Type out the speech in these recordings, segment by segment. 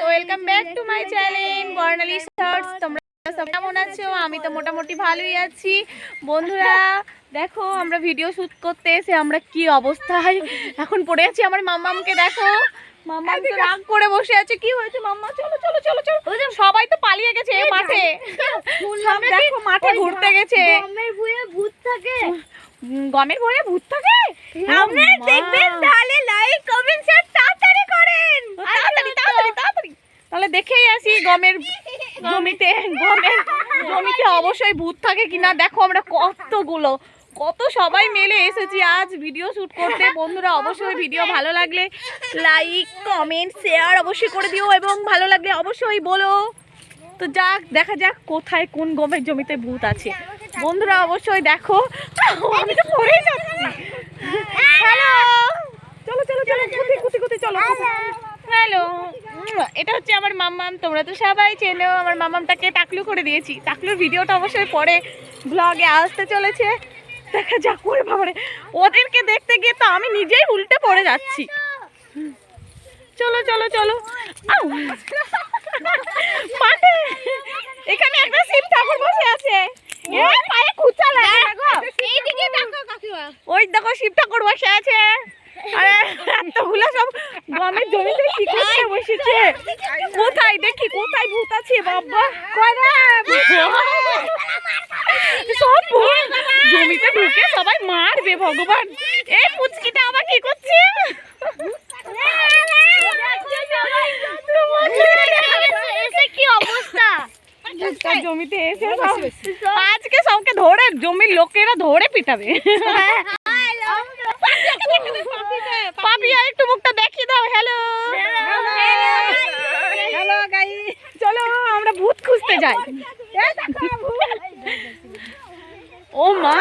Welcome back to my channel Barnali shorts. তোমরা সব কেমন আছো? আমি তো মোটামুটি ভালোই আছি। বন্ধুরা দেখো, আমরা ভিডিও শুট করতে এসে আমরা কি অবস্থায় এখন পড়ে আছি। আমার মাম্মামকে দেখো, মাম্মা তো রাগ করে বসে আছে। কি হয়েছে মাম্মা? চলো চলো চলো চলো। সবাই তো পালিয়ে গেছে মাঠে, সব দেখো মাঠে ঘুরতে গেছে। গমের ভুঁয়ে ভূত থাকে, গমের ভয়ে ভূত থাকে। আপনারা দেখবেন, তাহলে লাইক কমেন্ট শেয়ার তাড়াতাড়ি করেন, তাড়াতাড়ি তাড়াতাড়ি তাড়াতাড়ি। তাহলে দেখেই আসি গমের জমিতে অবশ্যই ভূত থাকে কিনা। দেখো আমরা কত সবাই মিলে এসেছি আজ ভিডিও শুট করতে। বন্ধুরা অবশ্যই ভিডিও ভালো লাগলে লাইক কমেন্ট শেয়ার অবশ্যই করে দিও, এবং ভালো লাগলে অবশ্যই বলো। তো যাক, দেখা যাক কোথায় কোন গমের জমিতে ভূত আছে। বন্ধুরা অবশ্যই দেখো, আমি তো পড়েই যাচ্ছি। হ্যালো, চলো চলো চলো, কুতি চলো। হ্যালো, এটা হচ্ছে আমার মাম্মাম। তোমরা তো সবাই চেনো আমার মাম্মামটাকে টাকলু করে দিয়েছি। টাকলুর ভিডিওটা অবশ্যই পরে ব্লগে আসতে চলেছে। দেখা যাক করে বাবারে, ওদেরকে দেখতে গিয়ে তো আমি নিজেই উল্টে পড়ে যাচ্ছি। চলো চলো চলো, মাঠে এখানে একটা শিব ঠাকুর বসে আছে। পায়ে খুঁচা লাগে না গো। এইদিকে দেখো কাকিমা, ওই দেখো শিব ঠাকুর বসে আছে। আরে এতগুলো সব গমের জমিতে কি করতে বসেছে? কোথায় দেখি, কোথায় ভূত আছে? বাবা সব ভূত জমিতে ঢুকে সবাই মারবে ভগবান। এই পুচকিটা আবার কি করছে? কি অবস্থা জমিতে এসে আজকে সবকে ধরে জমির লোকেরা ধরে পিটাবে। পাপি আর একটু মুখটা দেখিয়ে দাও। হ্যালো হ্যালো গাইস, চলো আমরা ভূত খুঁজতে যাই। ও মা,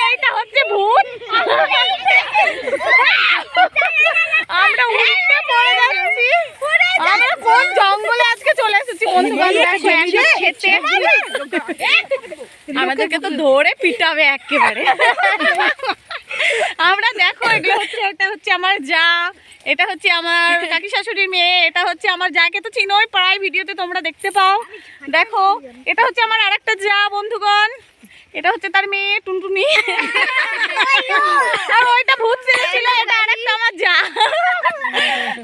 এইটা হচ্ছে ভূত। আমরা উঠতে পড়ে যাচ্ছি। আমরা কোন জঙ্গলে আজকে চলে এসেছি বন্ধুগণ। আমাদেরকে তো ধরে পিটাবে একেবারে। আমরা দেখো, এগুলো হচ্ছে, এটা হচ্ছে আমার যা, এটা হচ্ছে আমার কাকি শাশুড়ির মেয়ে, এটা হচ্ছে আমার যাকে তো চিনোই, প্রায় ভিডিওতে তোমরা দেখতে পাও। দেখো এটা হচ্ছে আমার আরেকটা যা বন্ধুগণ, এটা হচ্ছে তার মেয়ে টুনটুনি। আর ওইটা ভূত ছিল, এটা আরেকটা আমার যা।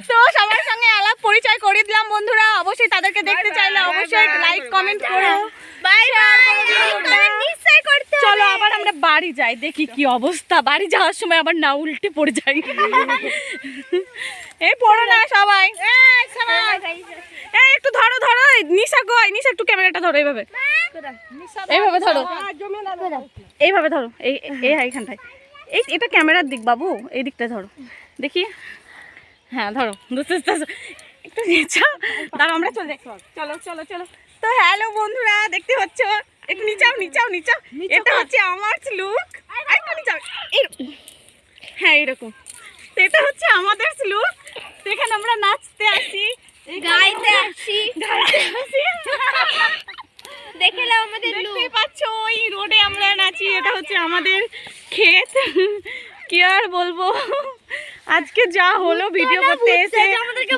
তো সবার সঙ্গে আলাপ পরিচয় করে দিলাম। বন্ধুরা অবশ্যই তাদেরকে দেখতে চাইলে অবশ্যই লাইক কমেন্ট করো, চলো আবার আমরা বাড়ি যাই, দেখি কি অবস্থা। বাড়ি যাওয়ার সময় আবার না উল্টে পড়ে যাই। এই পড়ো না সবাই, একটু ধরো ধরো। নিশা কই? নিশা একটু ক্যামেরাটা ধরো, এইভাবে এইভাবে ধরো, এইভাবে ধরো, এইখানটায়। এটা ক্যামেরার দিক বাবু, এই দিকটা ধরো দেখি। হ্যাঁ ধরো, একটু দাঁড়াও, আমরা চলে যাই। চলো চলো চলো। তো হ্যালো বন্ধুরা, দেখতে পাচ্ছ, একটু নিচাও নিচাও নিচাও। এটা হচ্ছে আমার স্লুক। হ্যাঁ এরকম, এটা হচ্ছে আমাদের স্লুক। এখানে আমরা নাচতে আসি, গাইতে আসি, দেখে নাও আমাদের লুক। দেখতে পাচ্ছ ওই রোডে আমরা নাচি। এটা হচ্ছে আমাদের ক্ষেত। কি আর বলবো, আজকে যা হলো ভিডিও করতে এসে।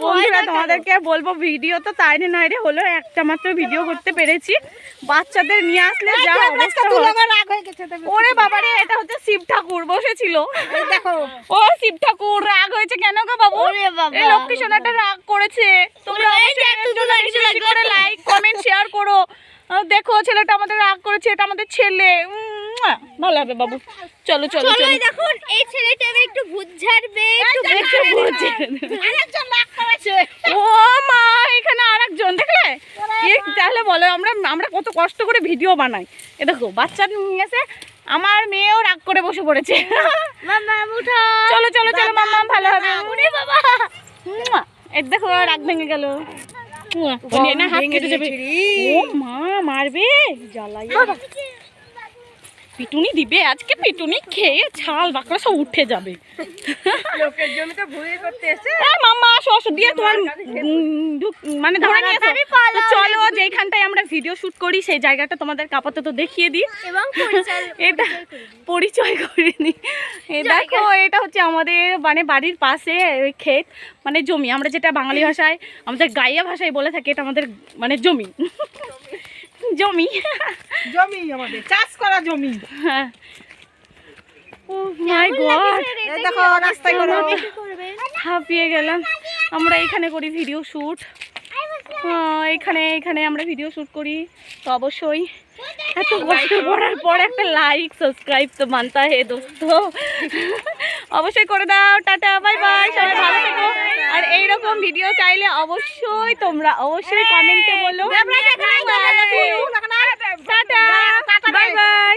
বন্ধুরা তোমাদেরকে আর বলবো, ভিডিও তো তাইরে নাইরে হলো, একটা মাত্র ভিডিও করতে পেরেছি। বাচ্চাদের নিয়ে আসলে যা অবস্থা। ওরে বাবারে, এটা হচ্ছে শিব ঠাকুর বসেছিল। দেখো, ও শিব ঠাকুর রাগ হয়েছে কেন গো বাবু? এই লক্ষ্মী সোনাটা রাগ করেছে। তোমরা অবশ্যই লাইক কমেন্ট শেয়ার করো। দেখো ছেলেটা আমাদের রাগ করেছে, এটা আমাদের ছেলে। ভালো হবে বাবু, চলো চলো চলো। দেখুন এই ছেলেটা একটু ভূত ঝাড়বে, ও মা, এখানে আরেকজন দেখলে? তাহলে বলো আমরা কত কষ্ট করে ভিডিও বানাই। এ দেখো বাচ্চা নিয়ে এসে আমার মেয়েও রাগ করে বসে পড়েছে। চলো চলো চলো মাম্মা, ভালো হবে। এর দেখো রাগ ভেঙে গেল। হাত কেটে যাবে। ও মা, মারবে। পিটুনি দিবে আজকে, পিটুনি খেয়ে ছাল বাকড়া সব উঠে যাবে। লোকের জমিতে ভুঁড়ি করতে এসে মাম্মা আসো আসো দিয়ে তোমার মানে ধরে নিয়ে এসো। তো চলো যেখানটায় আমরা ভিডিও শুট করি সেই জায়গাটা তোমাদের আপাতত দেখিয়ে দিই এবং এটা পরিচয় করে নিই। দেখো এটা হচ্ছে আমাদের মানে বাড়ির পাশে ক্ষেত মানে জমি, আমরা যেটা বাঙালি ভাষায় আমাদের গাইয়া ভাষায় বলে থাকি এটা আমাদের মানে জমি জমি জমি আমাদের চাষ করা জমি। হ্যাঁ ও মাই গড দেখো রাস্তায় করে হাঁপিয়ে গেলাম। আমরা এখানে করি ভিডিও শ্যুট, এখানে এখানে আমরা ভিডিও শ্যুট করি। তো অবশ্যই এত কষ্ট করার পর একটা লাইক সাবস্ক্রাইব তো মানতা হে দোস্ত, অবশ্যই করে দাও। টাটা বাই বাই, সবাই ভালো থেকো। আর এইরকম ভিডিও চাইলে অবশ্যই তোমরা অবশ্যই কমেন্টে বলো। Tata bye bye.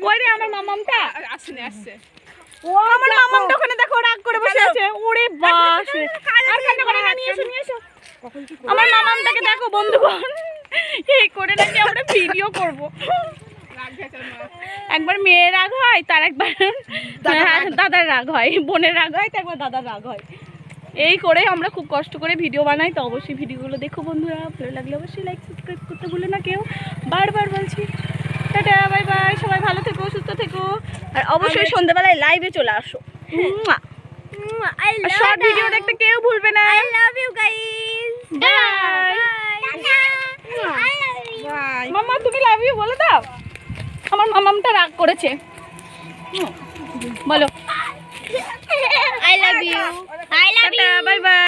কই রে আমার মামামটা? আসছে ও আমার মামামটা ওখানে দেখো রাগ করে বসে আছে। ওরে বাস, আর কান্না করে না, নিয়ে এসো নিয়ে এসো। আমার মামামটাকে দেখো বন্ধুগণ, এই করে নাকি আমরা ভিডিও করব। একবার মেয়ের রাগ হয়, তার একবার দাদার রাগ হয়, বোনের রাগ হয়, তার একবার দাদার রাগ হয়। এই করে আমরা খুব কষ্ট করে ভিডিও বানাই। তো অবশ্যই ভিডিওগুলো দেখো বন্ধুরা, ভালো লাগলে অবশ্যই লাইক সাবস্ক্রাইব করতে ভুলো না কেউ, বারবার বলছি। টাটা বাই বাই, সবাই ভালো থেকো সুস্থ থেকো। আর অবশ্যই সন্ধ্যাবেলায় লাইভে চলে আসো। শর্ট ভিডিও দেখতে কেউ ভুলবে না। I love you guys. Bye. Bye. মাম্মা তুমি লাভ ইউ বলে দাও। আমার মামামটা রাগ করেছে, বলো I love you. I love you. Bye bye.